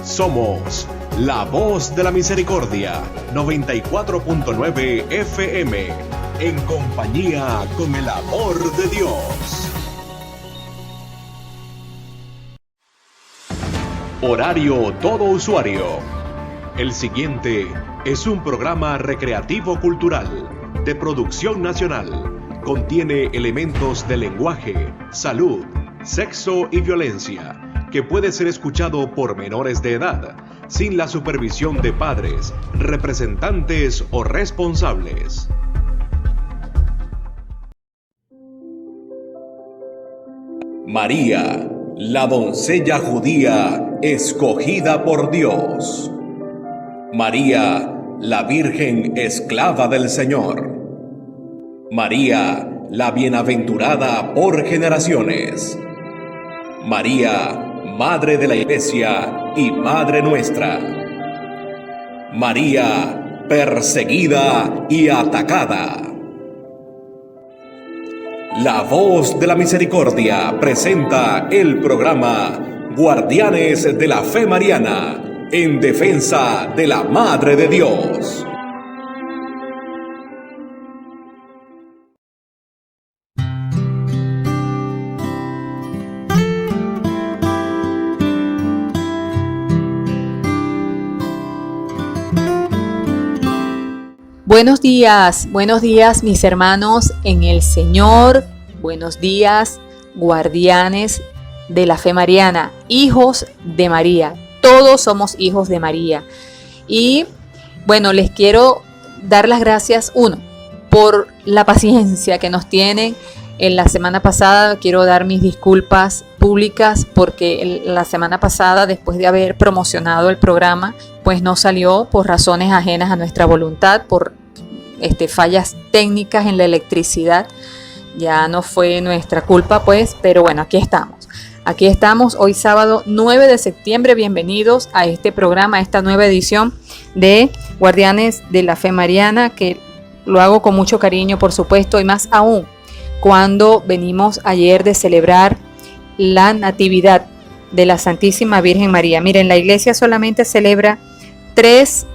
Somos La Voz de la Misericordia, 94.9 FM, en compañía con el amor de Dios. Horario todo usuario. El siguiente es un programa recreativo-cultural de producción nacional. Contiene elementos de lenguaje, salud, sexo y violencia, que puede ser escuchado por menores de edad, sin la supervisión de padres, representantes o responsables. María, la doncella judía escogida por Dios. María, la Virgen esclava del Señor. María, la bienaventurada por generaciones. María, Madre de la Iglesia y Madre nuestra. María, perseguida y atacada. La Voz de la Misericordia presenta el programa Guardianes de la Fe Mariana, en defensa de la Madre de Dios. Buenos días mis hermanos en el Señor, buenos días guardianes de la fe mariana, hijos de María, todos somos hijos de María. Y bueno, les quiero dar las gracias, por la paciencia que nos tienen. En la semana pasada quiero dar mis disculpas públicas porque la semana pasada, después de haber promocionado el programa, pues no salió por razones ajenas a nuestra voluntad, por fallas técnicas en la electricidad. Ya no fue nuestra culpa, pues, pero bueno, aquí estamos hoy sábado 9 de septiembre. Bienvenidos a este programa, a esta nueva edición de Guardianes de la Fe Mariana, que lo hago con mucho cariño, por supuesto, y más aún cuando venimos ayer de celebrar la Natividad de la Santísima Virgen María. Miren, la iglesia solamente celebra 3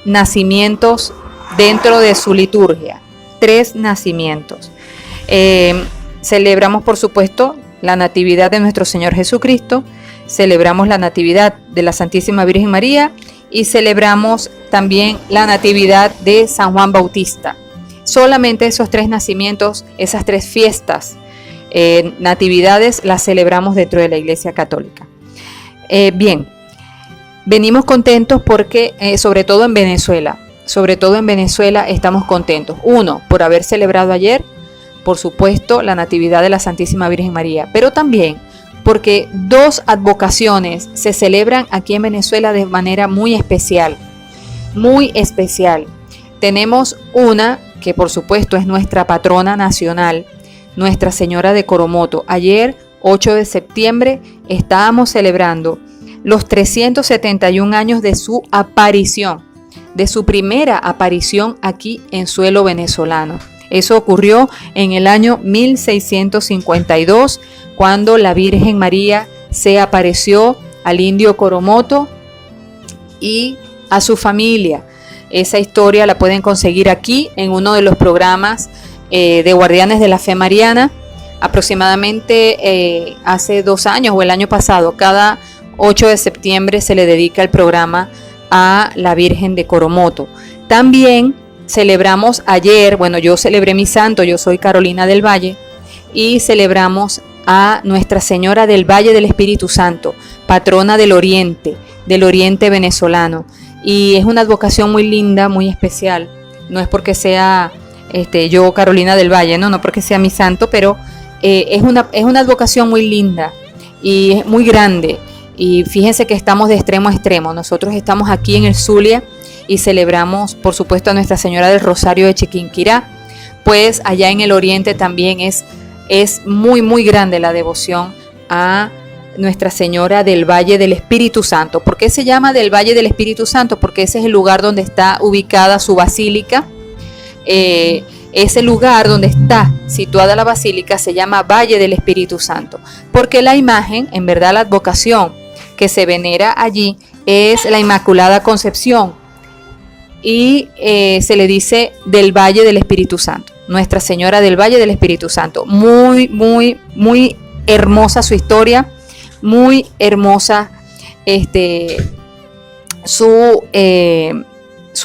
nacimientos dentro de su liturgia, 3 nacimientos. Celebramos, por supuesto, la Natividad de nuestro Señor Jesucristo, celebramos la Natividad de la Santísima Virgen María y celebramos también la Natividad de San Juan Bautista. Solamente esos 3 nacimientos, esas 3 fiestas, natividades, las celebramos dentro de la Iglesia Católica. Bien, venimos contentos porque, sobre todo en Venezuela estamos contentos. Por haber celebrado ayer, por supuesto, la Natividad de la Santísima Virgen María, pero también porque 2 advocaciones se celebran aquí en Venezuela de manera muy especial, muy especial. Tenemos una que por supuesto es nuestra patrona nacional, Nuestra Señora de Coromoto. Ayer, 8 de septiembre, estábamos celebrando los 371 años de su aparición, de su primera aparición aquí en suelo venezolano. Eso ocurrió en el año 1652, cuando la Virgen María se apareció al indio Coromoto y a su familia. Esa historia la pueden conseguir aquí en uno de los programas de Guardianes de la Fe Mariana, aproximadamente hace 2 años o el año pasado. Cada 8 de septiembre se le dedica el programa a la Virgen de Coromoto. También celebramos ayer, yo celebré mi santo, yo soy Carolina del Valle, y celebramos a Nuestra Señora del Valle del Espíritu Santo, patrona del Oriente venezolano. Y es una advocación muy linda, muy especial. No es porque sea yo Carolina del Valle, no porque sea mi santo, pero es una advocación muy linda y es muy grande. Y fíjense que estamos de extremo a extremo. Nosotros estamos aquí en el Zulia y celebramos, por supuesto, a Nuestra Señora del Rosario de Chiquinquirá. Pues allá en el Oriente también es muy, muy grande la devoción a Nuestra Señora del Valle del Espíritu Santo. ¿Por qué se llama del Valle del Espíritu Santo? Porque ese es el lugar donde está ubicada su basílica. Ese lugar donde está situada la basílica se llama Valle del Espíritu Santo, porque la imagen, en verdad la advocación, que se venera allí es la Inmaculada Concepción y se le dice del Valle del Espíritu Santo, Nuestra Señora del Valle del Espíritu Santo. Muy, muy, muy hermosa su historia, muy hermosa su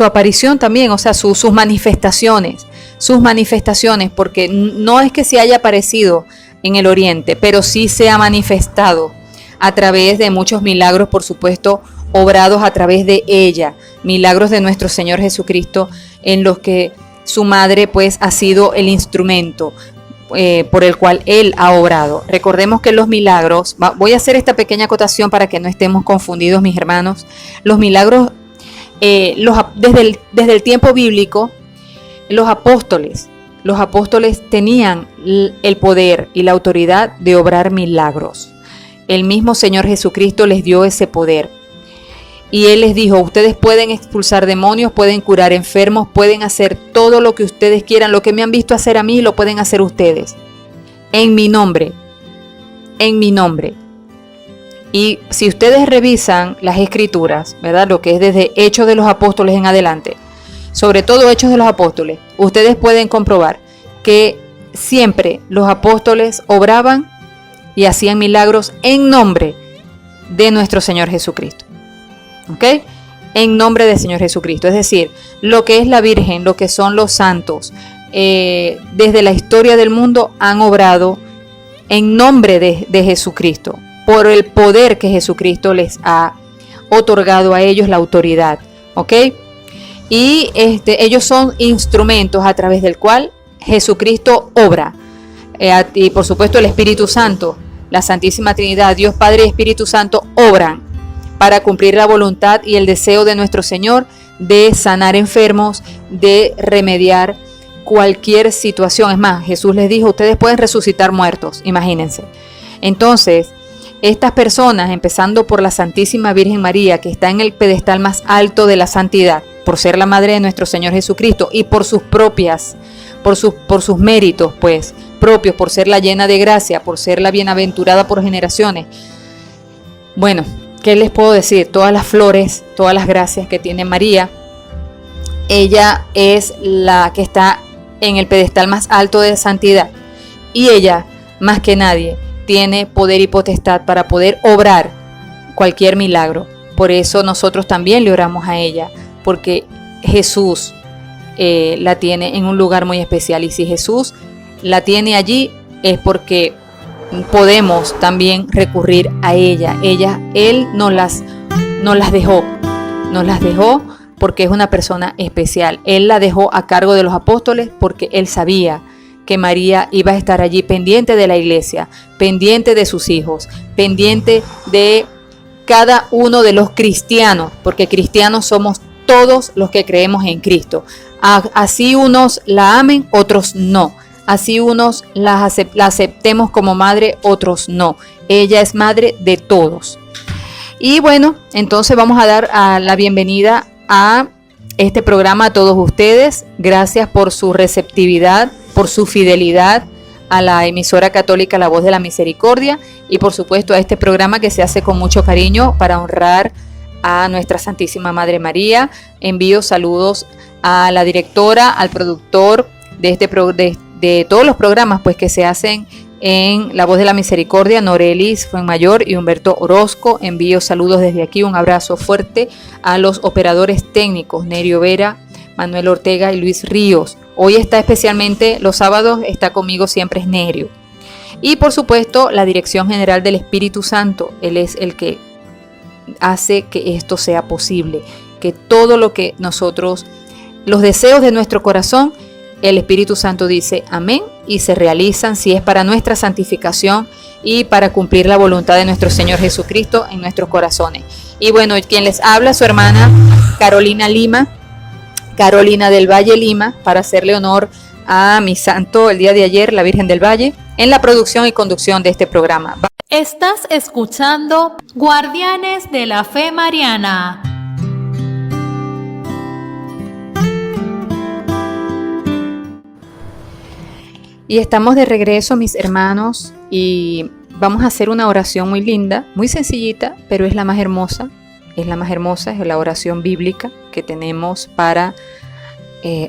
aparición también, o sea, sus manifestaciones, porque no es que se haya aparecido en el Oriente, pero sí se ha manifestado a través de muchos milagros, por supuesto, obrados a través de ella, milagros de nuestro Señor Jesucristo, en los que su madre pues ha sido el instrumento por el cual Él ha obrado. Recordemos que los milagros, voy a hacer esta pequeña acotación para que no estemos confundidos, mis hermanos. Los milagros, desde el tiempo bíblico, los apóstoles tenían el poder y la autoridad de obrar milagros. El mismo Señor Jesucristo les dio ese poder. Y Él les dijo, ustedes pueden expulsar demonios, pueden curar enfermos, pueden hacer todo lo que ustedes quieran. Lo que me han visto hacer a mí, lo pueden hacer ustedes. En mi nombre. En mi nombre. Y si ustedes revisan las Escrituras, ¿verdad? Lo que es desde Hechos de los Apóstoles en adelante, sobre todo Hechos de los Apóstoles, ustedes pueden comprobar que siempre los apóstoles obraban y hacían milagros en nombre de nuestro Señor Jesucristo. ¿Ok? En nombre del Señor Jesucristo. Es decir, lo que es la Virgen, lo que son los santos, desde la historia del mundo han obrado en nombre de Jesucristo, por el poder que Jesucristo les ha otorgado a ellos, la autoridad. ¿Ok? Y ellos son instrumentos a través del cual Jesucristo obra. Y por supuesto el Espíritu Santo, la Santísima Trinidad, Dios Padre y Espíritu Santo obran para cumplir la voluntad y el deseo de nuestro Señor de sanar enfermos, de remediar cualquier situación. Es más, Jesús les dijo, ustedes pueden resucitar muertos, imagínense. Entonces, estas personas, empezando por la Santísima Virgen María, que está en el pedestal más alto de la santidad, por ser la madre de nuestro Señor Jesucristo y por sus méritos, pues, propios, por ser la llena de gracia, por ser la bienaventurada por generaciones. Bueno, ¿qué les puedo decir? Todas las flores, todas las gracias que tiene María, ella es la que está en el pedestal más alto de santidad. Y ella, más que nadie, tiene poder y potestad para poder obrar cualquier milagro. Por eso nosotros también le oramos a ella, porque Jesús la tiene en un lugar muy especial. Y si Jesús la tiene allí, es porque podemos también recurrir a ella. Él nos las dejó porque es una persona especial. Él la dejó a cargo de los apóstoles porque Él sabía que María iba a estar allí pendiente de la iglesia, pendiente de sus hijos, pendiente de cada uno de los cristianos, porque cristianos somos todos los que creemos en Cristo. Así unos la amen, otros no. Así unos la aceptemos como madre, otros no. Ella es madre de todos. Y bueno, entonces vamos a dar la bienvenida a este programa a todos ustedes. Gracias por su receptividad, por su fidelidad a la emisora católica La Voz de la Misericordia y por supuesto a este programa que se hace con mucho cariño para honrar a nuestra Santísima Madre María. Envío saludos a la directora, al productor de todos los programas pues que se hacen en La Voz de la Misericordia, Norelis Fuenmayor y Humberto Orozco. Envío saludos desde aquí, un abrazo fuerte a los operadores técnicos, Nerio Vera, Manuel Ortega y Luis Ríos. Hoy está especialmente, los sábados está conmigo siempre es Nerio. Y por supuesto la Dirección General del Espíritu Santo, Él es el que hace que esto sea posible, que todo lo que nosotros, los deseos de nuestro corazón, el Espíritu Santo dice amén y se realizan si es para nuestra santificación y para cumplir la voluntad de nuestro Señor Jesucristo en nuestros corazones. Y bueno, quien les habla, su hermana Carolina Lima, Carolina del Valle Lima, para hacerle honor a mi santo el día de ayer, la Virgen del Valle, en la producción y conducción de este programa. Estás escuchando Guardianes de la Fe Mariana. Y estamos de regreso, mis hermanos, y vamos a hacer una oración muy linda, muy sencillita, pero es la más hermosa. Es la más hermosa, es la oración bíblica que tenemos para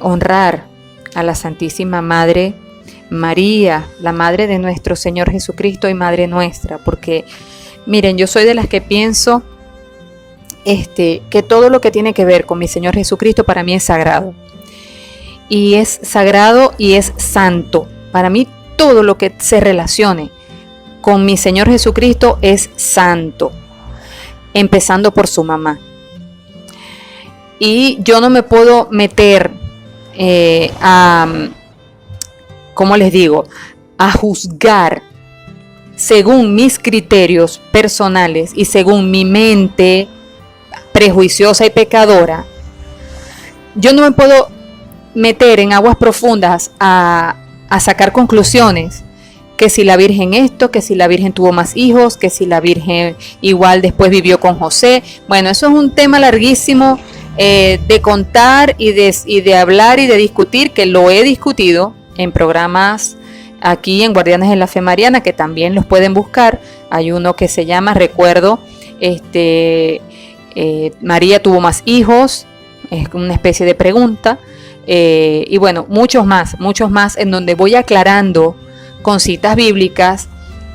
honrar a la Santísima Madre María, la Madre de nuestro Señor Jesucristo y Madre nuestra. Porque, miren, yo soy de las que pienso que todo lo que tiene que ver con mi Señor Jesucristo para mí es sagrado. Y es sagrado y es santo. Para mí todo lo que se relacione con mi Señor Jesucristo es santo, empezando por su mamá. Y yo no me puedo meter ¿cómo les digo? A juzgar según mis criterios personales y según mi mente prejuiciosa y pecadora. Yo no me puedo meter en aguas profundas a sacar conclusiones, que si la Virgen esto, que si la Virgen tuvo más hijos, que si la Virgen igual después vivió con José. Bueno, eso es un tema larguísimo de contar y de hablar y de discutir, que lo he discutido en programas aquí en Guardianes de la Fe Mariana, que también los pueden buscar. Hay uno que se llama, recuerdo, María tuvo más hijos, es una especie de pregunta. Y bueno, muchos más en donde voy aclarando con citas bíblicas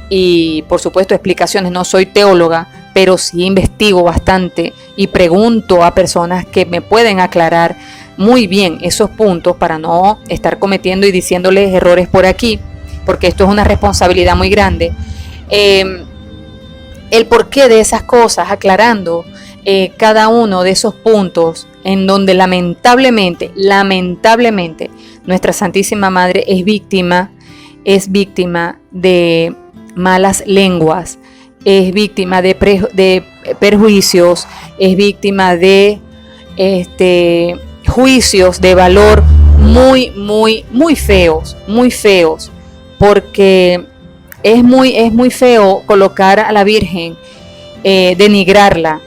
y por supuesto explicaciones. No soy teóloga, pero sí investigo bastante y pregunto a personas que me pueden aclarar muy bien esos puntos para no estar cometiendo y diciéndoles errores por aquí, porque esto es una responsabilidad muy grande. El porqué de esas cosas, aclarando cada uno de esos puntos en donde lamentablemente nuestra Santísima Madre es víctima de malas lenguas, es víctima de perjuicios, es víctima de juicios de valor muy feos, porque es muy feo colocar a la Virgen, denigrarla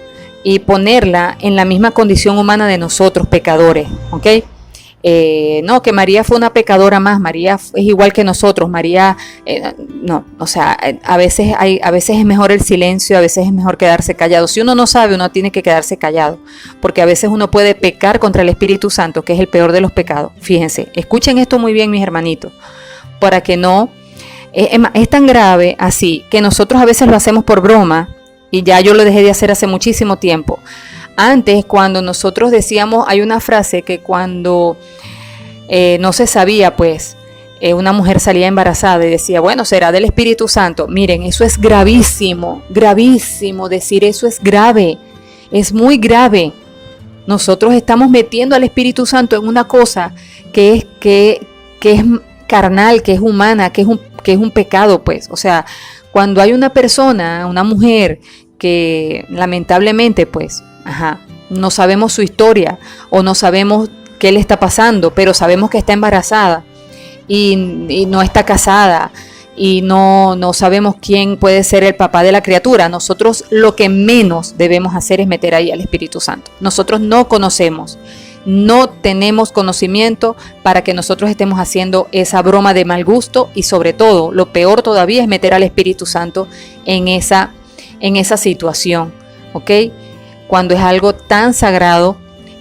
y ponerla en la misma condición humana de nosotros, pecadores, ¿ok? No, que María fue una pecadora más, María es igual que nosotros, María, no, o sea, a veces es mejor el silencio, a veces es mejor quedarse callado. Si uno no sabe, uno tiene que quedarse callado, porque a veces uno puede pecar contra el Espíritu Santo, que es el peor de los pecados. Fíjense, escuchen esto muy bien, mis hermanitos, para que no, es tan grave así, que nosotros a veces lo hacemos por broma, y ya yo lo dejé de hacer hace muchísimo tiempo. Antes, cuando nosotros decíamos, hay una frase que cuando no se sabía, pues, una mujer salía embarazada y decía, bueno, será del Espíritu Santo. Miren, eso es gravísimo, decir eso es grave, es muy grave. Nosotros estamos metiendo al Espíritu Santo en una cosa que es carnal, que es humana, que es un pecado, pues. O sea, cuando hay una persona, una mujer que lamentablemente, pues, no sabemos su historia o no sabemos qué le está pasando, pero sabemos que está embarazada y no está casada y no sabemos quién puede ser el papá de la criatura. Nosotros lo que menos debemos hacer es meter ahí al Espíritu Santo. Nosotros no conocemos, no tenemos conocimiento para que nosotros estemos haciendo esa broma de mal gusto, y sobre todo, lo peor todavía es meter al Espíritu Santo en esa situación, ¿ok? Cuando es algo tan sagrado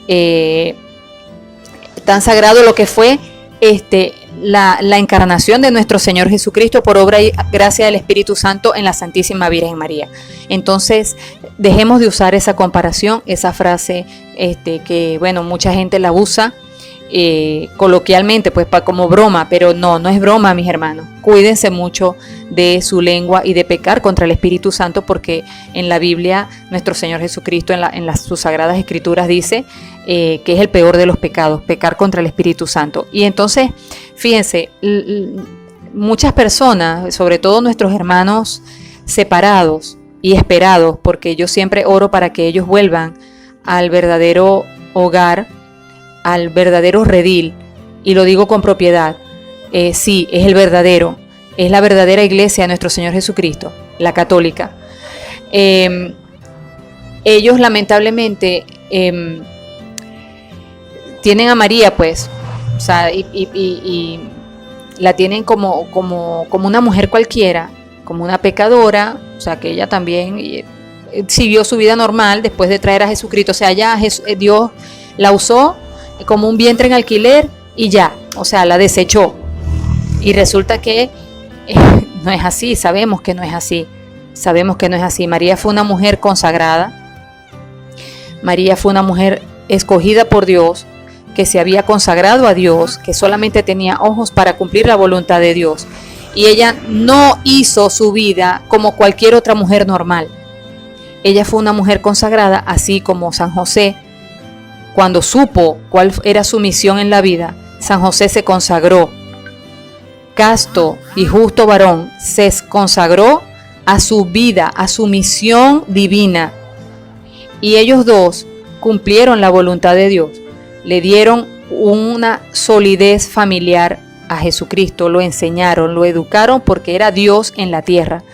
lo que fue la encarnación de nuestro Señor Jesucristo por obra y gracia del Espíritu Santo en la Santísima Virgen María. Entonces, dejemos de usar esa comparación, esa frase que, bueno, mucha gente la usa coloquialmente, pues como broma, pero no es broma, mis hermanos. Cuídense mucho de su lengua y de pecar contra el Espíritu Santo, porque en la Biblia nuestro Señor Jesucristo en sus sagradas escrituras dice que es el peor de los pecados, pecar contra el Espíritu Santo. Y entonces, fíjense, muchas personas, sobre todo nuestros hermanos separados y esperados, porque yo siempre oro para que ellos vuelvan al verdadero hogar, al verdadero redil, y lo digo con propiedad. Sí, es la verdadera iglesia de nuestro Señor Jesucristo, la católica. Ellos lamentablemente tienen a María, pues, o sea, y la tienen como una mujer cualquiera, como una pecadora, o sea que ella también siguió su vida normal después de traer a Jesucristo. O sea, ya Dios la usó como un vientre en alquiler y ya, o sea, la desechó. Y resulta que no es así, sabemos que no es así. Sabemos que no es así. María fue una mujer consagrada. María fue una mujer escogida por Dios, que se había consagrado a Dios, que solamente tenía ojos para cumplir la voluntad de Dios. Y ella no hizo su vida como cualquier otra mujer normal. Ella fue una mujer consagrada, así como San José. Cuando supo cuál era su misión en la vida, San José se consagró. Casto y justo varón, se consagró a su vida, a su misión divina. Y ellos dos cumplieron la voluntad de Dios. Le dieron una solidez familiar a Jesucristo, lo enseñaron, lo educaron porque era Dios en la tierra.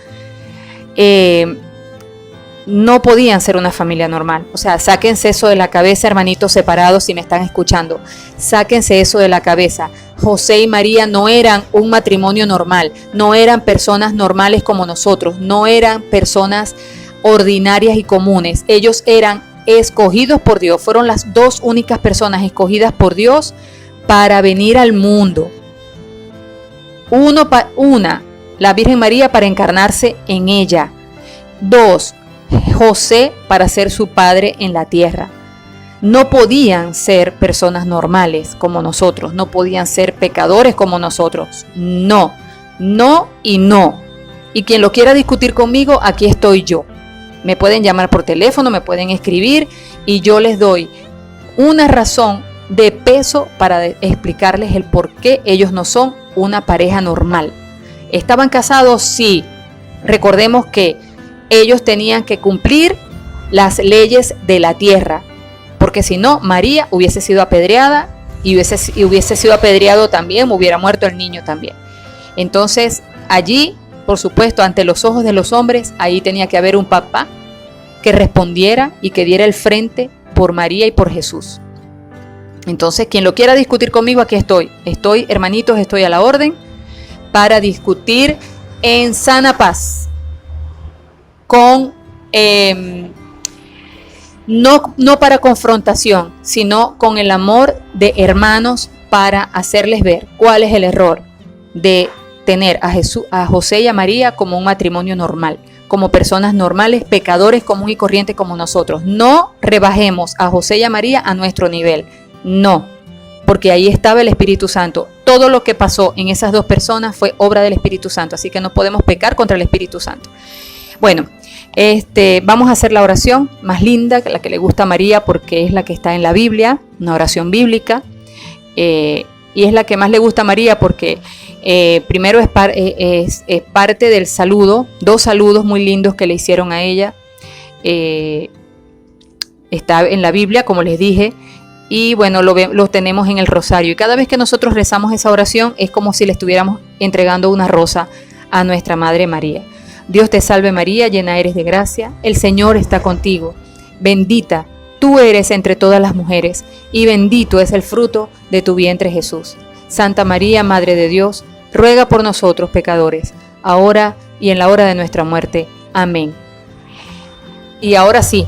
No podían ser una familia normal. O sea, sáquense eso de la cabeza, hermanitos separados, si me están escuchando. Sáquense eso de la cabeza. José y María no eran un matrimonio normal, no eran personas normales como nosotros, no eran personas ordinarias y comunes. Ellos eran escogidos por Dios, fueron las dos únicas personas escogidas por Dios para venir al mundo. La Virgen María para encarnarse en ella. 2, José para ser su padre en la tierra. No podían ser personas normales como nosotros, no podían ser pecadores como nosotros. No, no y no. Y quien lo quiera discutir conmigo, aquí estoy yo. Me pueden llamar por teléfono, me pueden escribir y yo les doy una razón de peso para explicarles el por qué ellos no son una pareja normal. ¿Estaban casados? Sí. Recordemos que ellos tenían que cumplir las leyes de la tierra, porque si no, María hubiese sido apedreada y hubiese sido apedreado también, hubiera muerto el niño también. Entonces, allí, por supuesto, ante los ojos de los hombres, ahí tenía que haber un papá que respondiera y que diera el frente por María y por Jesús. Entonces, quien lo quiera discutir conmigo, aquí estoy. Estoy, hermanitos, estoy a la orden para discutir en sana paz, con no para confrontación, sino con el amor de hermanos para hacerles ver cuál es el error de tener a José y a María como un matrimonio normal, como personas normales, pecadores común y corriente como nosotros. No rebajemos a José y a María a nuestro nivel, no, porque ahí estaba el Espíritu Santo. Todo lo que pasó en esas dos personas fue obra del Espíritu Santo, así que no podemos pecar contra el Espíritu Santo. Bueno, vamos a hacer la oración más linda, la que le gusta a María porque es la que está en la Biblia, una oración bíblica, y es la que más le gusta a María porque primero es parte del saludo, 2 saludos muy lindos que le hicieron a ella. Está en la Biblia, como les dije, y bueno, lo tenemos en el rosario. Y cada vez que nosotros rezamos esa oración es como si le estuviéramos entregando una rosa a nuestra Madre María. Dios te salve María, llena eres de gracia, el Señor está contigo. Bendita tú eres entre todas las mujeres, y bendito es el fruto de tu vientre Jesús. Santa María, Madre de Dios, ruega por nosotros pecadores, ahora y en la hora de nuestra muerte. Amén. Y ahora sí,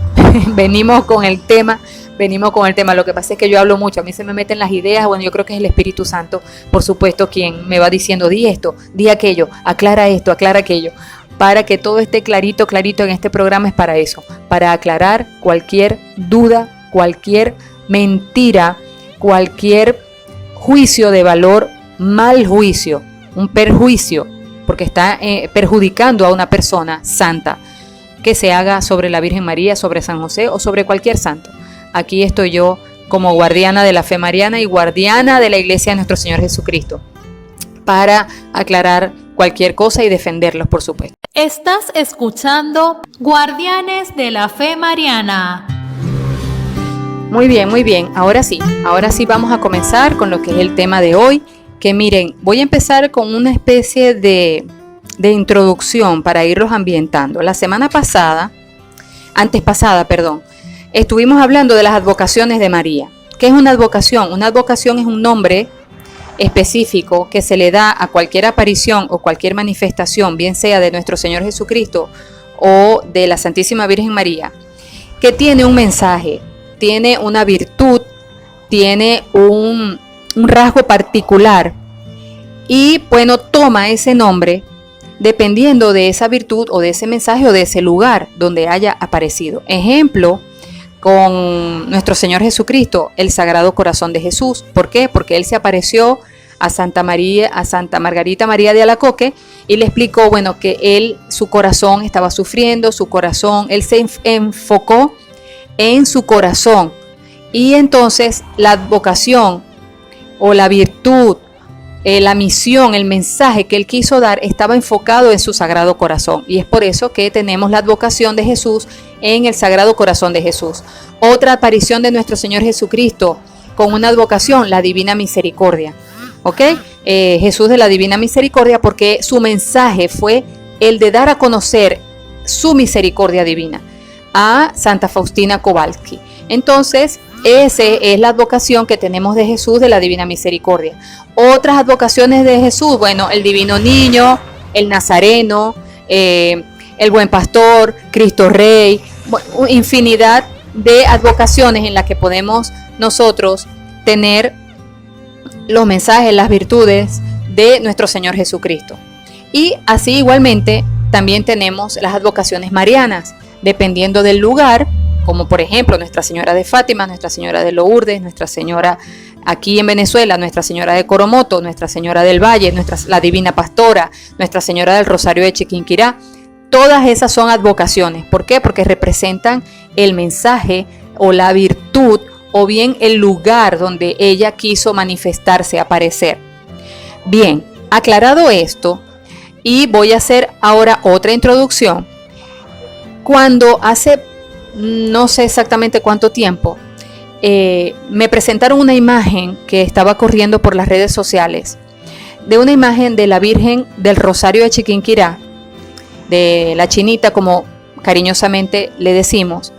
venimos con el tema. Lo que pasa es que yo hablo mucho, a mí se me meten las ideas. Bueno, yo creo que es el Espíritu Santo, por supuesto, quien me va diciendo, di esto, di aquello, aclara esto, aclara aquello, para que todo esté clarito en este programa. Es para eso, para aclarar cualquier duda, cualquier mentira, cualquier juicio de valor, mal juicio, un perjuicio, porque está perjudicando a una persona santa, que se haga sobre la Virgen María, sobre San José o sobre cualquier santo. Aquí estoy yo como guardiana de la fe mariana y guardiana de la Iglesia de nuestro Señor Jesucristo, para aclarar cualquier cosa y defenderlos, por supuesto. Estás escuchando Guardianes de la Fe Mariana. Muy bien. Ahora sí vamos a comenzar con lo que es el tema de hoy, que miren, voy a empezar con una especie de introducción para irlos ambientando. La semana pasada, estuvimos hablando de las advocaciones de María. ¿Qué es una advocación? Una advocación es un nombre específico que se le da a cualquier aparición o cualquier manifestación, bien sea de nuestro Señor Jesucristo o de la Santísima Virgen María, que tiene un mensaje, tiene una virtud, tiene un rasgo particular y bueno, toma ese nombre dependiendo de esa virtud o de ese mensaje o de ese lugar donde haya aparecido. Ejemplo, con nuestro Señor Jesucristo, el Sagrado Corazón de Jesús. ¿Por qué? Porque Él se apareció a Santa Margarita María de Alacoque y le explicó, bueno, que su corazón estaba sufriendo, Él se enfocó en su corazón. Y entonces la advocación o la virtud, la misión, el mensaje que Él quiso dar estaba enfocado en su Sagrado Corazón. Y es por eso que tenemos la advocación de Jesús en el Sagrado Corazón de Jesús. Otra aparición de nuestro Señor Jesucristo con una advocación, la Divina Misericordia. ¿Ok? Jesús de la Divina Misericordia, porque su mensaje fue el de dar a conocer su misericordia divina a Santa Faustina Kowalski. Entonces, esa es la advocación que tenemos de Jesús de la Divina Misericordia. Otras advocaciones de Jesús, bueno, el Divino Niño, el Nazareno, el Buen Pastor, Cristo Rey, infinidad de advocaciones en las que podemos nosotros tener los mensajes, las virtudes de nuestro Señor Jesucristo. Y así igualmente también tenemos las advocaciones marianas, dependiendo del lugar, como por ejemplo Nuestra Señora de Fátima, Nuestra Señora de Lourdes, Nuestra Señora aquí en Venezuela, Nuestra Señora de Coromoto, Nuestra Señora del Valle, la Divina Pastora, Nuestra Señora del Rosario de Chiquinquirá. Todas esas son advocaciones. ¿Por qué? Porque representan el mensaje o la virtud o bien el lugar donde ella quiso manifestarse, aparecer. Bien, aclarado esto, y voy a hacer ahora otra introducción. Cuando hace no sé exactamente cuánto tiempo, me presentaron una imagen que estaba corriendo por las redes sociales, de una imagen de la Virgen del Rosario de Chiquinquirá, de la Chinita, como cariñosamente le decimos,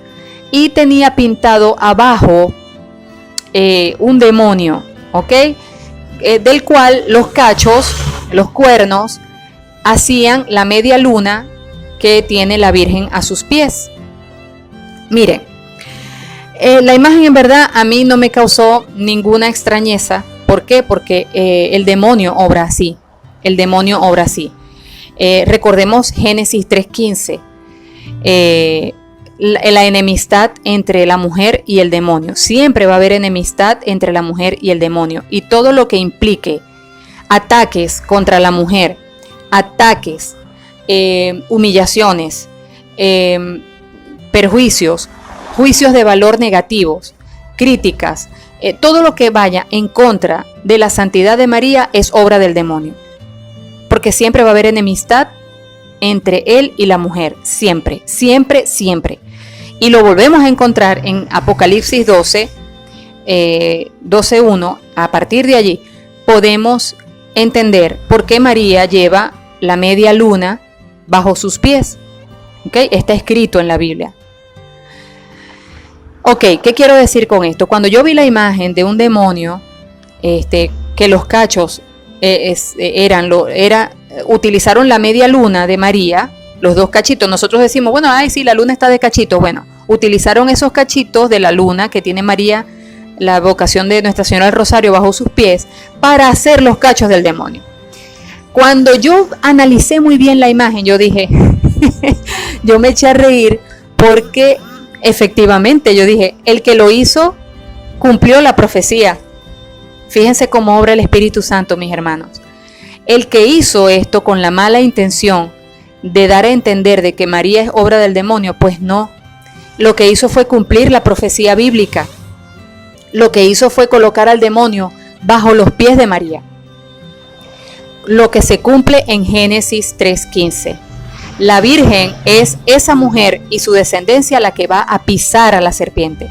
y tenía pintado abajo un demonio, ¿ok? Del cual los cachos, los cuernos, hacían la media luna que tiene la Virgen a sus pies. Miren, la imagen en verdad a mí no me causó ninguna extrañeza. ¿Por qué? Porque el demonio obra así. El demonio obra así. Recordemos Génesis 3:15. La enemistad entre la mujer y el demonio. Siempre va a haber enemistad entre la mujer y el demonio. Y todo lo que implique ataques contra la mujer, ataques, humillaciones, perjuicios, juicios de valor negativos, críticas, todo lo que vaya en contra de la santidad de María es obra del demonio. Porque siempre va a haber enemistad entre él y la mujer. Siempre, siempre, siempre. Y lo volvemos a encontrar en Apocalipsis 12, 12:1. A partir de allí podemos entender por qué María lleva la media luna bajo sus pies. ¿Okay? Está escrito en la Biblia. Ok, ¿qué quiero decir con esto? Cuando yo vi la imagen de un demonio, que los cachos utilizaron la media luna de María, los dos cachitos. Nosotros decimos, bueno, ay, sí, la luna está de cachitos. Bueno, utilizaron esos cachitos de la luna que tiene María, la vocación de Nuestra Señora del Rosario bajo sus pies, para hacer los cachos del demonio. Cuando yo analicé muy bien la imagen, yo dije, yo me eché a reír porque efectivamente yo dije, el que lo hizo cumplió la profecía. Fíjense cómo obra el Espíritu Santo, mis hermanos. El que hizo esto con la mala intención de dar a entender de que María es obra del demonio, pues no. Lo que hizo fue cumplir la profecía bíblica. Lo que hizo fue colocar al demonio bajo los pies de María. Lo que se cumple en Génesis 3:15. La Virgen es esa mujer y su descendencia la que va a pisar a la serpiente.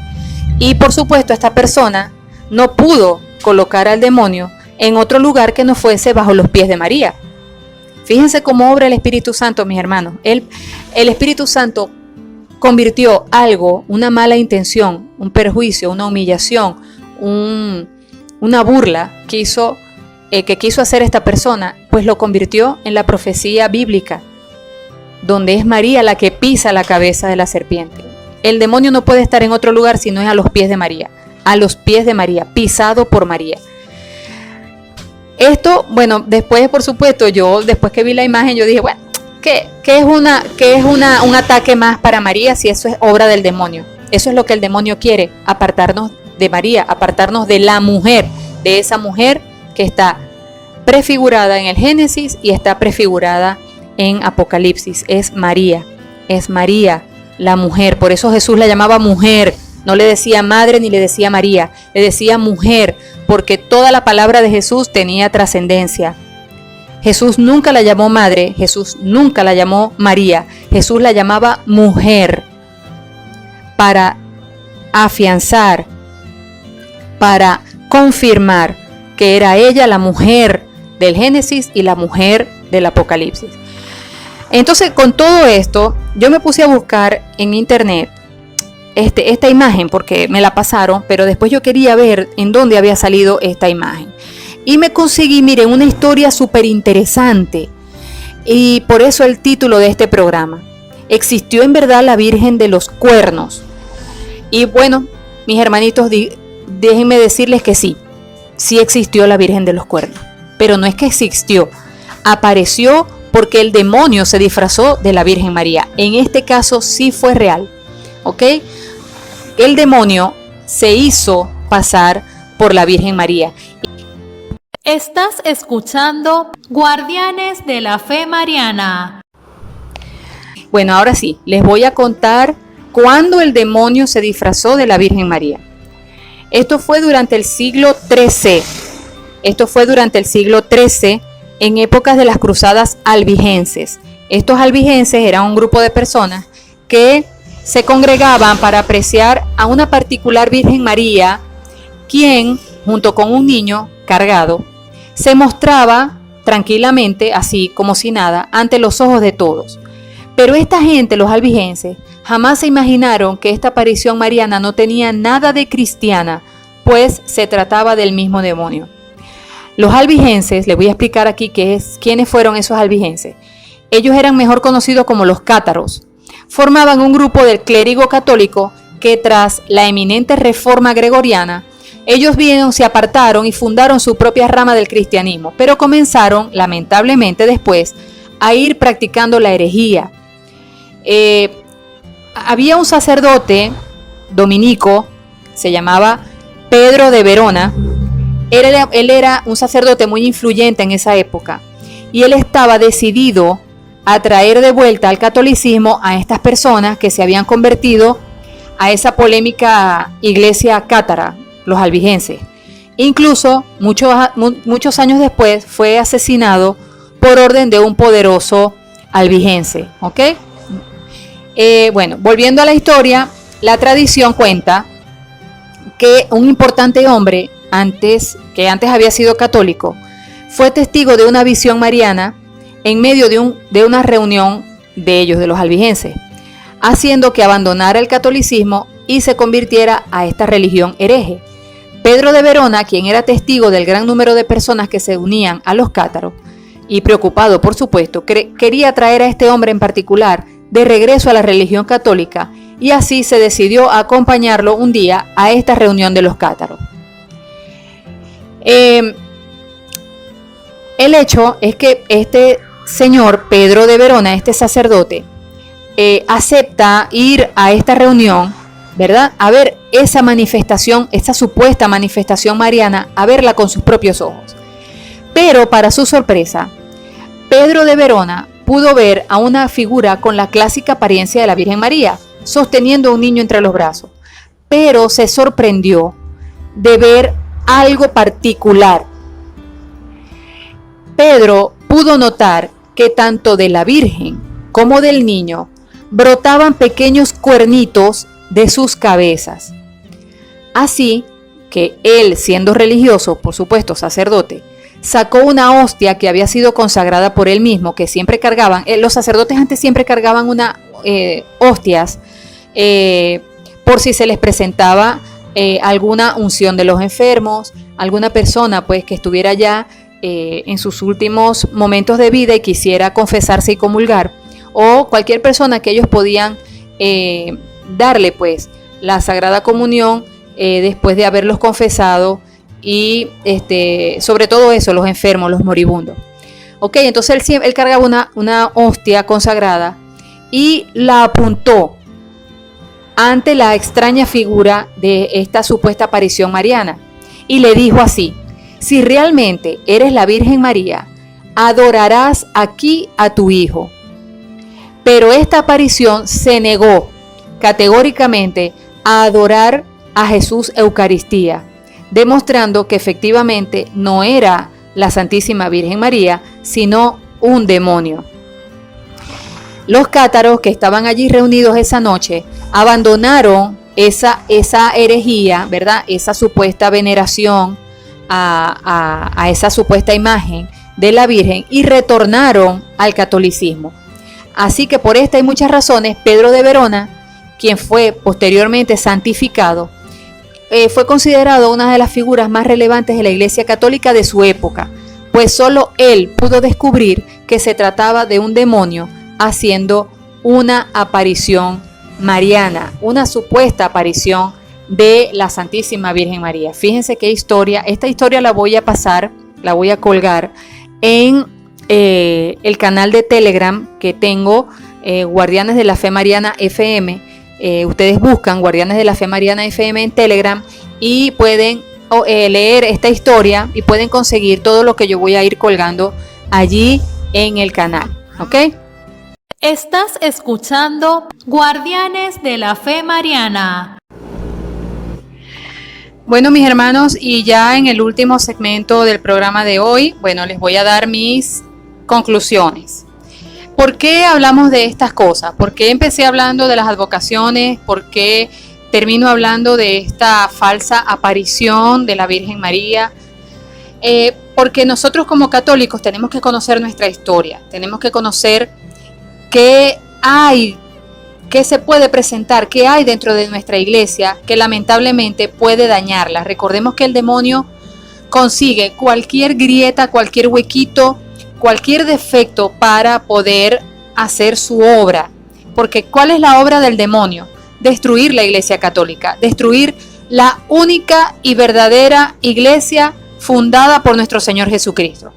Y por supuesto esta persona no pudo colocar al demonio en otro lugar que no fuese bajo los pies de María. Fíjense cómo obra el Espíritu Santo, mis hermanos. El Espíritu Santo convirtió algo, una mala intención, un perjuicio, una humillación, una burla, quiso que quiso hacer esta persona? Pues lo convirtió en la profecía bíblica, donde es María la que pisa la cabeza de la serpiente. El demonio no puede estar en otro lugar si no es a los pies de María, pisado por María. Esto, bueno, después, por supuesto, después que vi la imagen, yo dije, bueno, ¿qué es un ataque más para María si eso es obra del demonio? Eso es lo que el demonio quiere, apartarnos de María, apartarnos de la mujer, de esa mujer que está prefigurada en el Génesis y está prefigurada en Apocalipsis. Es María la mujer. Por eso Jesús la llamaba mujer, no le decía madre ni le decía María, le decía mujer, porque toda la palabra de Jesús tenía trascendencia. Jesús nunca la llamó madre, Jesús nunca la llamó María, Jesús la llamaba mujer, para afianzar, para confirmar que era ella la mujer del Génesis y la mujer del Apocalipsis. Entonces, con todo esto, yo me puse a buscar en internet esta imagen porque me la pasaron, pero después yo quería ver en dónde había salido esta imagen. Y me conseguí, miren, una historia súper interesante. Y por eso el título de este programa. ¿Existió en verdad la Virgen de los Cuernos? Y bueno, mis hermanitos, déjenme decirles que sí existió la Virgen de los Cuernos. Pero no es que existió, apareció porque el demonio se disfrazó de la Virgen María. En este caso sí fue real, ¿ok? El demonio se hizo pasar por la Virgen María. Estás escuchando Guardianes de la Fe Mariana. Bueno, ahora sí, les voy a contar cuándo el demonio se disfrazó de la Virgen María. Esto fue durante el siglo XIII. En épocas de las cruzadas albigenses. Estos albigenses eran un grupo de personas que se congregaban para apreciar a una particular Virgen María, quien, junto con un niño cargado, se mostraba tranquilamente, así como si nada, ante los ojos de todos. Pero esta gente, los albigenses, jamás se imaginaron que esta aparición mariana no tenía nada de cristiana, pues se trataba del mismo demonio. Los albigenses, les voy a explicar aquí quiénes fueron esos albigenses. Ellos eran mejor conocidos como los cátaros. Formaban un grupo del clérigo católico que tras la eminente reforma gregoriana, ellos bien se apartaron y fundaron su propia rama del cristianismo, pero comenzaron, lamentablemente después, a ir practicando la herejía. Había un sacerdote dominico, se llamaba Pedro de Verona. Él era un sacerdote muy influyente en esa época y él estaba decidido a traer de vuelta al catolicismo a estas personas que se habían convertido a esa polémica iglesia cátara, los albigenses. Incluso muchos años después fue asesinado por orden de un poderoso albigense, ¿ok? Bueno, volviendo a la historia, la tradición cuenta que un importante hombre que antes había sido católico, fue testigo de una visión mariana en medio de una reunión de ellos, de los albigenses, haciendo que abandonara el catolicismo y se convirtiera a esta religión hereje. Pedro de Verona, quien era testigo del gran número de personas que se unían a los cátaros, y preocupado por supuesto, quería traer a este hombre en particular de regreso a la religión católica, y así se decidió a acompañarlo un día a esta reunión de los cátaros. El hecho es que este señor Pedro de Verona, este sacerdote, acepta ir a esta reunión, ¿verdad? A ver esa manifestación, esa supuesta manifestación mariana, a verla con sus propios ojos. Pero para su sorpresa, Pedro de Verona pudo ver a una figura con la clásica apariencia de la Virgen María, sosteniendo a un niño entre los brazos. Pero se sorprendió de ver algo particular. Pedro pudo notar que tanto de la Virgen como del niño brotaban pequeños cuernitos de sus cabezas. Así que él, siendo religioso, por supuesto sacerdote, sacó una hostia que había sido consagrada por él mismo, que siempre cargaban. Los sacerdotes antes siempre cargaban hostias por si se les presentaba alguna unción de los enfermos, alguna persona pues que estuviera ya en sus últimos momentos de vida y quisiera confesarse y comulgar, o cualquier persona que ellos podían darle pues la Sagrada Comunión después de haberlos confesado, y sobre todo eso, los enfermos, los moribundos. Ok, entonces él cargaba una hostia consagrada y la apuntó ante la extraña figura de esta supuesta aparición mariana y le dijo así: si realmente eres la Virgen María, adorarás aquí a tu hijo. Pero esta aparición se negó categóricamente a adorar a Jesús Eucaristía, demostrando que efectivamente no era la Santísima Virgen María, sino un demonio. Los cátaros que estaban allí reunidos esa noche abandonaron esa herejía, ¿verdad? Esa supuesta veneración a esa supuesta imagen de la Virgen y retornaron al catolicismo. Así que por esta y muchas razones, Pedro de Verona, quien fue posteriormente santificado, fue considerado una de las figuras más relevantes de la Iglesia Católica de su época, pues solo él pudo descubrir que se trataba de un demonio haciendo una aparición mariana, una supuesta aparición de la Santísima Virgen María. Fíjense qué historia. Esta historia la voy a pasar, la voy a colgar en el canal de Telegram que tengo, Guardianes de la Fe Mariana FM. Ustedes buscan Guardianes de la Fe Mariana FM en Telegram y pueden leer esta historia y pueden conseguir todo lo que yo voy a ir colgando allí en el canal. ¿Ok? Estás escuchando Guardianes de la Fe Mariana. Bueno, mis hermanos, y ya en el último segmento del programa de hoy, bueno, les voy a dar mis conclusiones. ¿Por qué hablamos de estas cosas? ¿Por qué empecé hablando de las advocaciones? ¿Por qué termino hablando de esta falsa aparición de la Virgen María? Porque nosotros como católicos tenemos que conocer nuestra historia, tenemos que conocer qué hay, qué se puede presentar, qué hay dentro de nuestra iglesia que lamentablemente puede dañarla. Recordemos que el demonio consigue cualquier grieta, cualquier huequito, cualquier defecto para poder hacer su obra. Porque ¿cuál es la obra del demonio? Destruir la Iglesia Católica, destruir la única y verdadera iglesia fundada por nuestro Señor Jesucristo.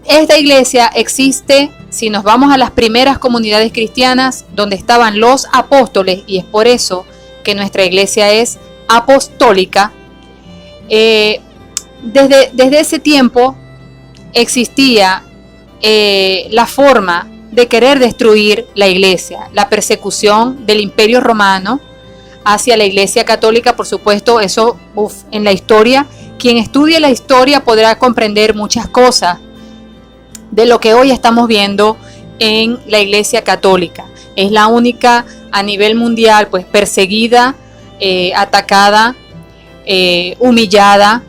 Esta iglesia existe, si nos vamos a las primeras comunidades cristianas, donde estaban los apóstoles, y es por eso que nuestra iglesia es apostólica. Desde ese tiempo existía la forma de querer destruir la iglesia, la persecución del Imperio Romano hacia la Iglesia Católica. Por supuesto, eso en la historia, quien estudie la historia podrá comprender muchas cosas de lo que hoy estamos viendo en la Iglesia Católica. Es la única a nivel mundial pues perseguida, atacada, humillada.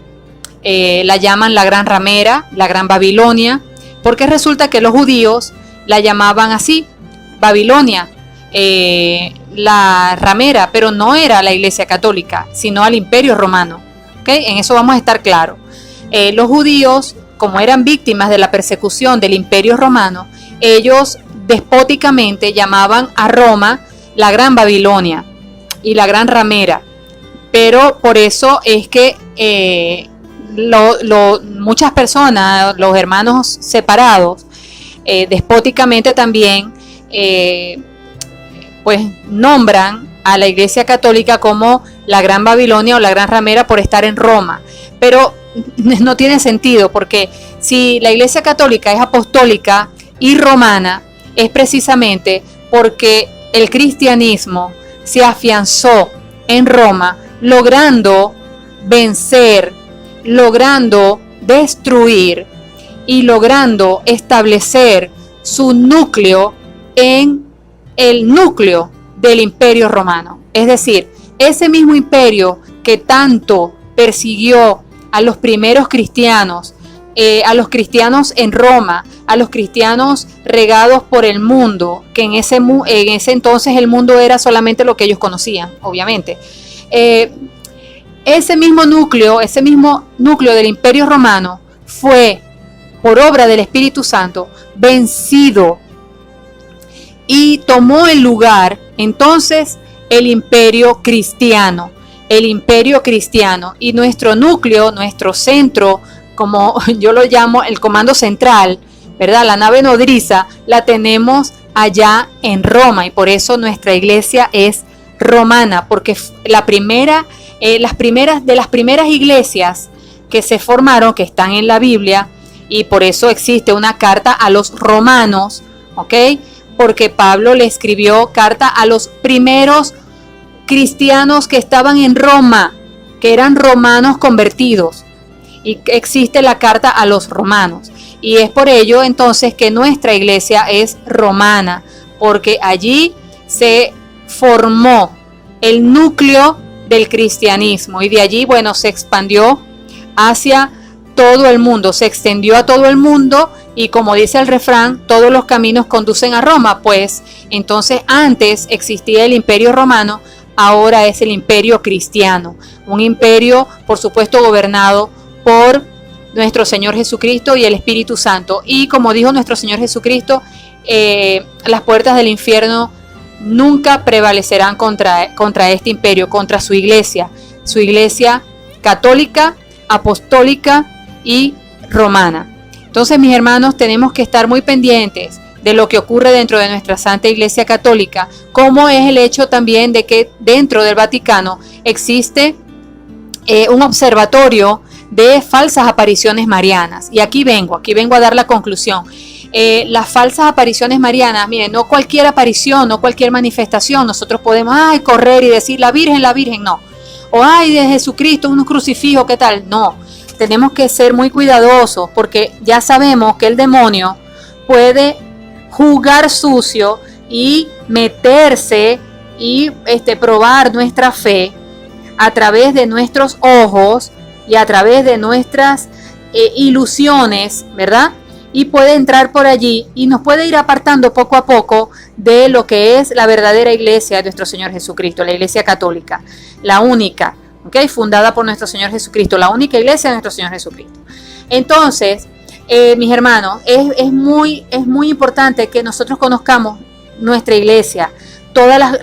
La llaman la Gran Ramera, la Gran Babilonia, porque resulta que los judíos la llamaban así, Babilonia, la ramera, pero no era la Iglesia Católica, sino al Imperio Romano. ¿Okay? En eso vamos a estar claros. Los judíos, como eran víctimas de la persecución del Imperio Romano, ellos despóticamente llamaban a Roma la Gran Babilonia y la Gran Ramera. Pero por eso es que muchas personas, los hermanos separados, despóticamente también, pues nombran a la Iglesia Católica como la Gran Babilonia o la Gran Ramera por estar en Roma. Pero no tiene sentido, porque si la Iglesia Católica es apostólica y romana, es precisamente porque el cristianismo se afianzó en Roma, logrando vencer, logrando destruir y logrando establecer su núcleo en el núcleo del Imperio Romano. Es decir, ese mismo imperio que tanto persiguió a los primeros cristianos, a los cristianos en Roma, a los cristianos regados por el mundo, que en ese entonces el mundo era solamente lo que ellos conocían, obviamente. Ese mismo núcleo del Imperio Romano fue, por obra del Espíritu Santo, vencido y tomó el lugar, entonces, el imperio cristiano. El imperio cristiano. Y nuestro núcleo, nuestro centro, como yo lo llamo el comando central, ¿verdad? La nave nodriza, la tenemos allá en Roma, y por eso nuestra iglesia es romana, porque las primeras iglesias que se formaron, que están en la Biblia, y por eso existe una carta a los romanos, ¿ok? Porque Pablo le escribió carta a los primeros cristianos que estaban en Roma, que eran romanos convertidos, y existe la carta a los romanos, y es por ello entonces que nuestra iglesia es romana, porque allí se formó el núcleo del cristianismo, y de allí, bueno, se expandió hacia todo el mundo, se extendió a todo el mundo, y como dice el refrán, todos los caminos conducen a Roma. Pues entonces antes existía el imperio romano, ahora es el imperio cristiano, un imperio, por supuesto, gobernado por nuestro Señor Jesucristo y el Espíritu Santo. Y como dijo nuestro Señor Jesucristo, las puertas del infierno nunca prevalecerán contra este imperio, contra su iglesia católica, apostólica y romana. Entonces, mis hermanos, tenemos que estar muy pendientes de lo que ocurre dentro de nuestra Santa Iglesia Católica, como es el hecho también de que dentro del Vaticano existe un observatorio de falsas apariciones marianas. Y aquí vengo a dar la conclusión. Las falsas apariciones marianas, miren, no cualquier aparición, no cualquier manifestación, nosotros podemos correr y decir la Virgen, no. O de Jesucristo, unos crucifijos, ¿qué tal? No, tenemos que ser muy cuidadosos, porque ya sabemos que el demonio puede jugar sucio y meterse y probar nuestra fe a través de nuestros ojos y a través de nuestras ilusiones, ¿verdad? Y puede entrar por allí y nos puede ir apartando poco a poco de lo que es la verdadera iglesia de nuestro Señor Jesucristo, la iglesia católica, la única, ¿ok? Fundada por nuestro Señor Jesucristo, la única iglesia de nuestro Señor Jesucristo. Entonces, mis hermanos, es muy importante que nosotros conozcamos nuestra iglesia, todas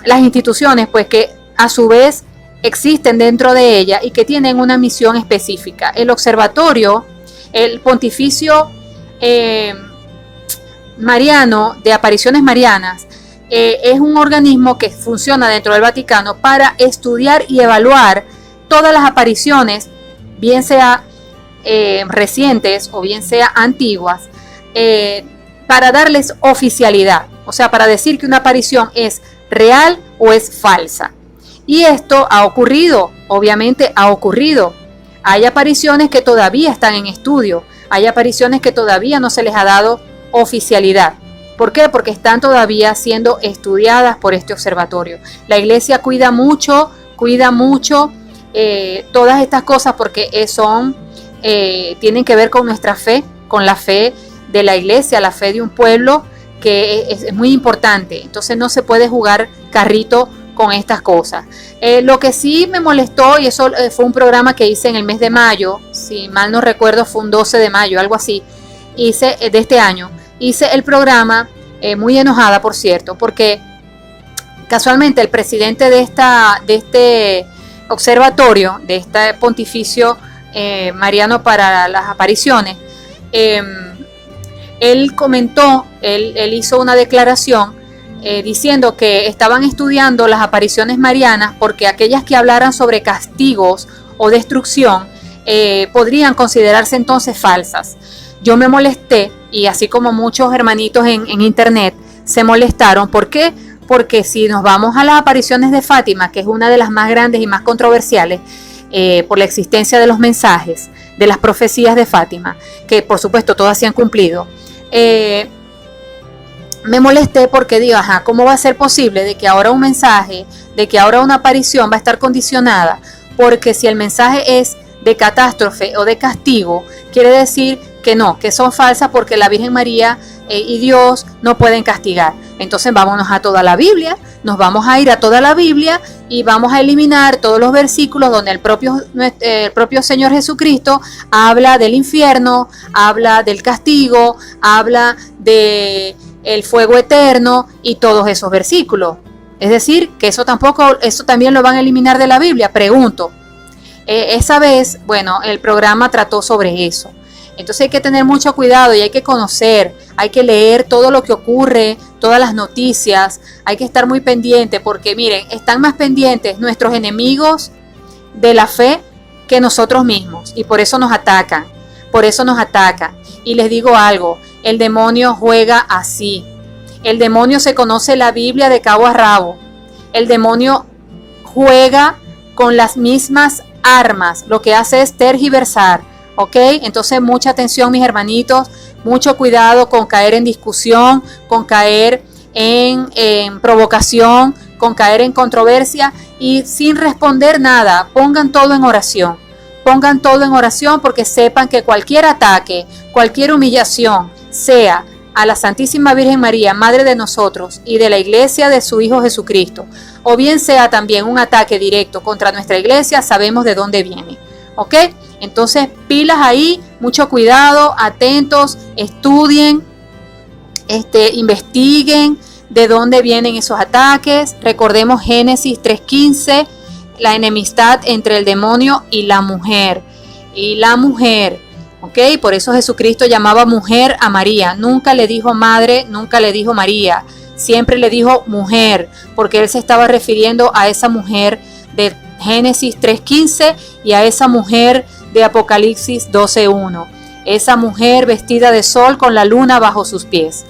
las instituciones, pues, que a su vez existen dentro de ella y que tienen una misión específica. El observatorio, el Pontificio Mariano de Apariciones Marianas, es un organismo que funciona dentro del Vaticano para estudiar y evaluar todas las apariciones, bien sea recientes o bien sea antiguas, para darles oficialidad, o sea, para decir que una aparición es real o es falsa. Y esto ha ocurrido, obviamente ha ocurrido. Hay apariciones que todavía están en estudio, hay apariciones que todavía no se les ha dado oficialidad. ¿Por qué? Porque están todavía siendo estudiadas por este observatorio. La iglesia cuida mucho todas estas cosas, porque tienen que ver con nuestra fe, con la fe de la iglesia, la fe de un pueblo, que es muy importante. Entonces no se puede jugar carrito con estas cosas. Lo que sí me molestó, y eso fue un programa que hice en el mes de mayo, si mal no recuerdo fue un 12 de mayo, algo así, de este año, hice el programa muy enojada, por cierto, porque casualmente el presidente de este observatorio, de este pontificio mariano para las apariciones, él comentó, él hizo una declaración diciendo que estaban estudiando las apariciones marianas porque aquellas que hablaran sobre castigos o destrucción podrían considerarse entonces falsas. Yo me molesté, y así como muchos hermanitos en internet se molestaron. ¿Por qué? Porque si nos vamos a las apariciones de Fátima, que es una de las más grandes y más controversiales por la existencia de los mensajes, de las profecías de Fátima, que por supuesto todas se han cumplido, me molesté porque digo, ¿cómo va a ser posible de que ahora un mensaje, de que ahora una aparición va a estar condicionada? Porque si el mensaje es de catástrofe o de castigo, quiere decir que no, que son falsas, porque la Virgen María y Dios no pueden castigar. Entonces vámonos a toda la Biblia, nos vamos a ir a toda la Biblia y vamos a eliminar todos los versículos donde el propio Señor Jesucristo habla del infierno, habla del castigo, habla de el fuego eterno y todos esos versículos. Es decir, que eso también lo van a eliminar de la Biblia. Pregunto. Esa vez, bueno, el programa trató sobre eso. Entonces hay que tener mucho cuidado y hay que conocer, hay que leer todo lo que ocurre, todas las noticias, hay que estar muy pendiente porque miren, están más pendientes nuestros enemigos de la fe que nosotros mismos y por eso nos atacan. Y les digo algo, el demonio juega así. El demonio se conoce la Biblia de cabo a rabo. El demonio juega con las mismas armas, lo que hace es tergiversar, ¿ok? Entonces mucha atención mis hermanitos, mucho cuidado con caer en discusión, con caer en provocación, con caer en controversia y sin responder nada, pongan todo en oración porque sepan que cualquier ataque, cualquier humillación, sea a la Santísima Virgen María, Madre de nosotros y de la Iglesia de su Hijo Jesucristo, o bien sea también un ataque directo contra nuestra Iglesia, sabemos de dónde viene, ¿ok? Entonces, pilas ahí, mucho cuidado, atentos, estudien, investiguen de dónde vienen esos ataques. Recordemos Génesis 3:15, la enemistad entre el demonio y la mujer. ¿Ok? Por eso Jesucristo llamaba mujer a María. Nunca le dijo madre, nunca le dijo María. Siempre le dijo mujer, porque él se estaba refiriendo a esa mujer de Génesis 3:15 y a esa mujer de Apocalipsis 12:1. Esa mujer vestida de sol con la luna bajo sus pies.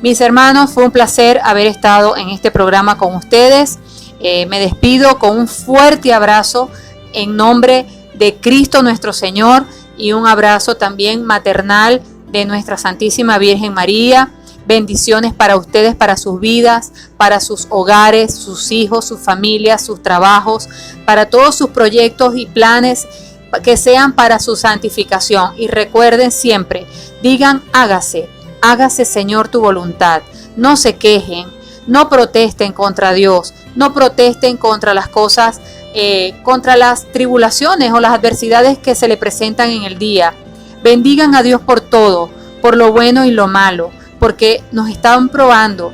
Mis hermanos, fue un placer haber estado en este programa con ustedes. Me despido con un fuerte abrazo en nombre de Cristo nuestro Señor y un abrazo también maternal de nuestra Santísima Virgen María. Bendiciones para ustedes, para sus vidas, para sus hogares, sus hijos, sus familias, sus trabajos, para todos sus proyectos y planes que sean para su santificación. Y recuerden siempre, digan hágase Señor tu voluntad. No se quejen, no protesten contra Dios, no protesten contra las cosas, contra las tribulaciones o las adversidades que se le presentan en el día. Bendigan a Dios por todo, por lo bueno y lo malo, porque nos están probando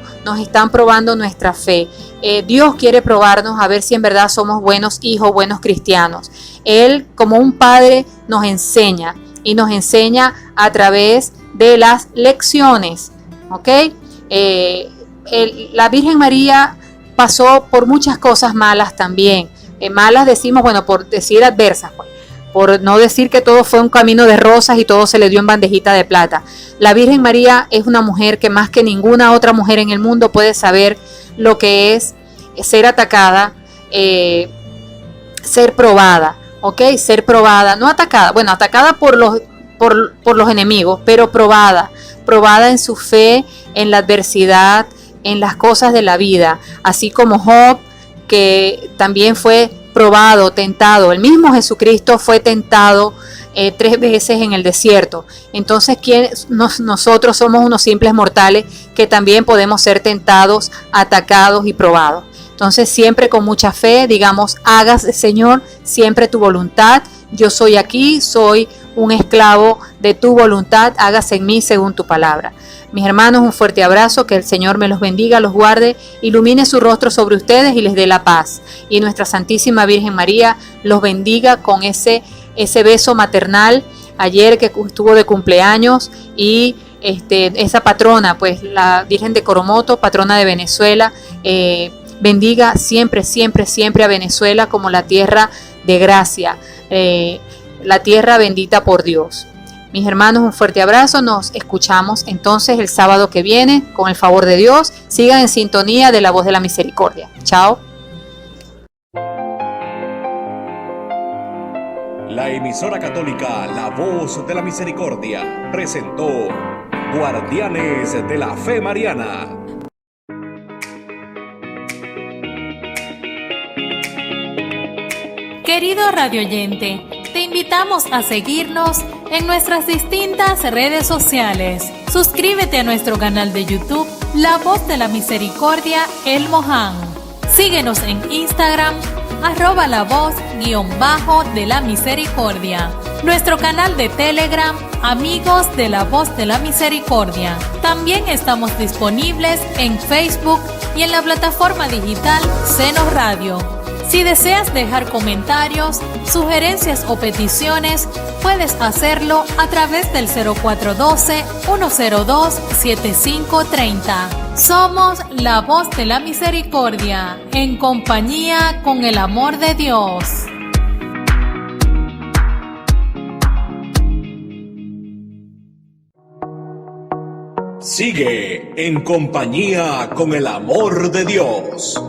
nuestra fe. Dios quiere probarnos a ver si en verdad somos buenos hijos, buenos cristianos. Él, como un padre, nos enseña y nos enseña a través de las lecciones, ¿ok? La Virgen María pasó por muchas cosas malas también. Malas decimos, bueno, por decir adversas, pues, por no decir que todo fue un camino de rosas y todo se le dio en bandejita de plata. La Virgen María es una mujer que más que ninguna otra mujer en el mundo puede saber lo que es ser atacada, ser probada, ¿ok? Ser probada, no atacada, bueno, atacada por los enemigos, pero probada en su fe, en la adversidad, en las cosas de la vida, así como Job, que también fue probado, tentado. El mismo Jesucristo fue tentado 3 veces en el desierto. Entonces, nosotros somos unos simples mortales que también podemos ser tentados, atacados y probados. Entonces, siempre con mucha fe, digamos, hágase, Señor, siempre tu voluntad. Yo soy aquí, soy un esclavo de tu voluntad, hágase en mí según tu palabra. Mis hermanos, un fuerte abrazo, que el Señor me los bendiga, los guarde, ilumine su rostro sobre ustedes y les dé la paz. Y nuestra Santísima Virgen María los bendiga con ese beso maternal. Ayer que estuvo de cumpleaños y esa patrona, pues la Virgen de Coromoto, patrona de Venezuela, bendiga siempre, siempre, siempre a Venezuela como la tierra de gracia, la tierra bendita por Dios. Mis hermanos, un fuerte abrazo. Nos escuchamos entonces el sábado que viene, con el favor de Dios. Sigan en sintonía de la Voz de la Misericordia. Chao. La emisora católica La Voz de la Misericordia presentó Guardianes de la Fe Mariana. Querido radioyente, te invitamos a seguirnos en nuestras distintas redes sociales. Suscríbete a nuestro canal de YouTube, La Voz de la Misericordia, El Moján. Síguenos en Instagram, @lavoz_de la misericordia. Nuestro canal de Telegram, Amigos de la Voz de la Misericordia. También estamos disponibles en Facebook y en la plataforma digital Seno Radio. Si deseas dejar comentarios, sugerencias o peticiones, puedes hacerlo a través del 0412-102-7530. Somos La Voz de la Misericordia, en compañía con el amor de Dios. Sigue en compañía con el amor de Dios.